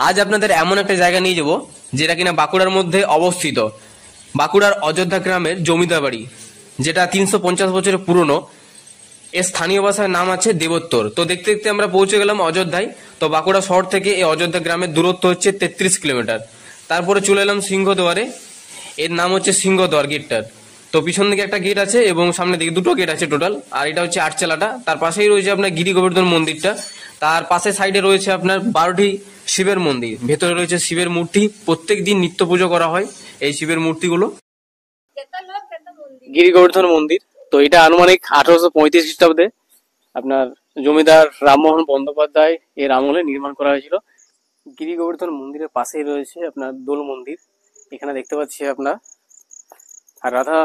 আজ আপনাদের এমন একটা জায়গা নিয়ে যাব যেটা কিনা বাঁকুড়ার মধ্যে অবস্থিত। বাঁকুড়ার অযোধ্যা গ্রামের জমিদার বাড়ি, যেটা 350 বছরের পুরনো। এর স্থানীয় ভাষার নাম আছে দেবোত্তর। তো দেখতে দেখতে আমরা পৌঁছে গেলাম অযোধ্যায়। তো বাঁকুড়া শহর থেকে এই অযোধ্যা গ্রামের দূরত্ব হচ্ছে 33 কিলোমিটার। তারপরে চলে এলাম সিংহদুয়ারে। এর নাম হচ্ছে সিংহদুয়ার গেটটার। তো পিছন দিকে একটা গেট আছে এবং সামনের দিকে দুটো গেট আছে টোটাল। আর এটা হচ্ছে আটচালাটা। তার পাশেই রয়েছে আপনার গিরি গোবর্ধন মন্দিরটা। তার পাশে সাইডে রয়েছে আপনার 12টি শিবের মন্দির। ভেতরে রয়েছে শিবের মূর্তি। প্রত্যেক দিন নিত্য পুজো করা হয় এই শিবের মূর্তিগুলো। গিরি গোবর্ধন মন্দির। তো এটা আনুমানিক 1835 খ্রিস্টাব্দে আপনার জমিদার রামমোহন বন্দ্যোপাধ্যায় এর আমলে নির্মাণ করা হয়েছিল। গিরি গোবর্ধন মন্দিরের পাশেই রয়েছে আপনার দোল মন্দির। এখানে দেখতে পাচ্ছি আপনার আর রাধা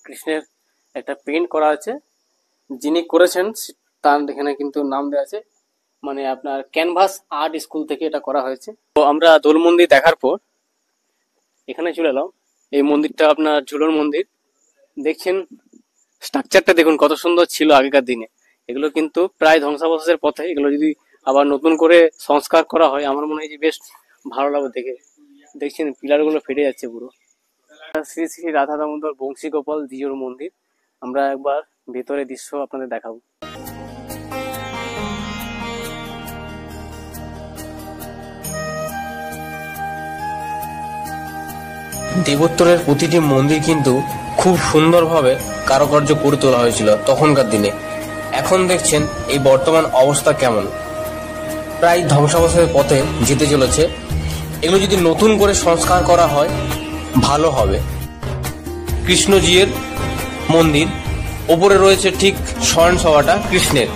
কৃষ্ণের একটা পেইন্ট করা আছে। যিনি করেছেন তার এখানে কিন্তু নাম দেওয়া আছে, মানে আপনার ক্যানভাস আর্ট স্কুল থেকে এটা করা হয়েছে। তো আমরা দোল মন্দির দেখার পর এখানে চলে এলাম। এই মন্দিরটা আপনার ঝুলন মন্দির। দেখছেন স্ট্রাকচারটা দেখুন কত সুন্দর ছিল আগেকার দিনে। এগুলো কিন্তু প্রায় ধ্বংসাবশেষের পথে। এগুলো যদি আবার নতুন করে সংস্কার করা হয় আমার মনে হয় যে বেশ ভালো লাগবে দেখে। দেখছেন পিলারগুলো ফেটে যাচ্ছে পুরো। শ্রী শ্রী রাধা দামোদর বংশী গোপাল জিউর মন্দির। আমরা একবার ভেতরে দৃশ্য আপনাদের দেখাবো। দেবোত্তরের প্রতিটি মন্দির কিন্তু খুব সুন্দরভাবে কারুকার্য করে তোলা হয়েছিল তখনকার দিনে। এখন দেখছেন এই বর্তমান অবস্থা কেমন, প্রায় ধ্বংসাবশেষের পথে যেতে চলেছে। এগুলো যদি নতুন করে সংস্কার করা হয় ভালো হবে। কৃষ্ণজির মন্দির, ওপরে রয়েছে ঠিক স্বয়ং সভাটা কৃষ্ণের।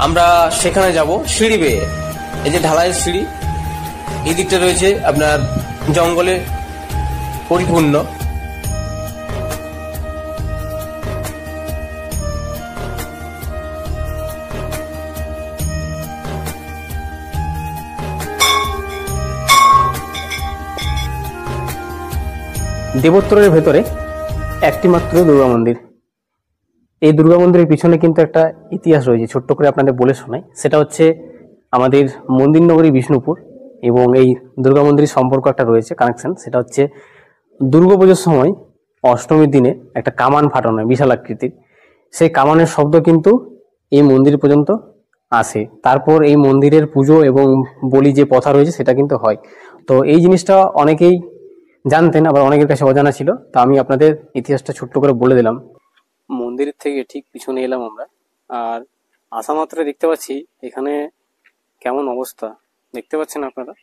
আমরা সেখানে যাব সিঁড়ি বেয়ে। এই যে ঢালাইয়ের সিঁড়ি, এই দিকটা রয়েছে আপনার জঙ্গলে পরিপূর্ণ। দেবোত্তরের ভেতরে একটি মাত্র দুর্গা মন্দির। এই দুর্গা মন্দিরের পিছনে কিন্তু একটা ইতিহাস রয়েছে, ছোট্ট করে আপনাদের বলে শোনাই। সেটা হচ্ছে আমাদের মন্দির নগরী বিষ্ণুপুর এবং এই দুর্গা মন্দিরের সম্পর্ক একটা রয়েছে, কানেকশন। সেটা হচ্ছে দুর্গাপুজোর সময় অষ্টমীর দিনে একটা কামান ফাটানো হয় বিশাল আকৃতির। সেই কামানের শব্দ কিন্তু এই মন্দির পর্যন্ত আসে। তারপর এই মন্দিরের পুজো এবং বলি যে প্রথা রয়েছে সেটা কিন্তু হয়। তো এই জিনিসটা অনেকেই জানতেন, আবার অনেকের কাছে অজানা ছিল। তো আমি আপনাদের ইতিহাসটা ছোট্ট করে বলে দিলাম। মন্দিরের থেকে ঠিক পিছনে এলাম আমরা। আর আসা মাত্র দেখতে পাচ্ছি এখানে কেমন অবস্থা দেখতে পাচ্ছেন আপনারা।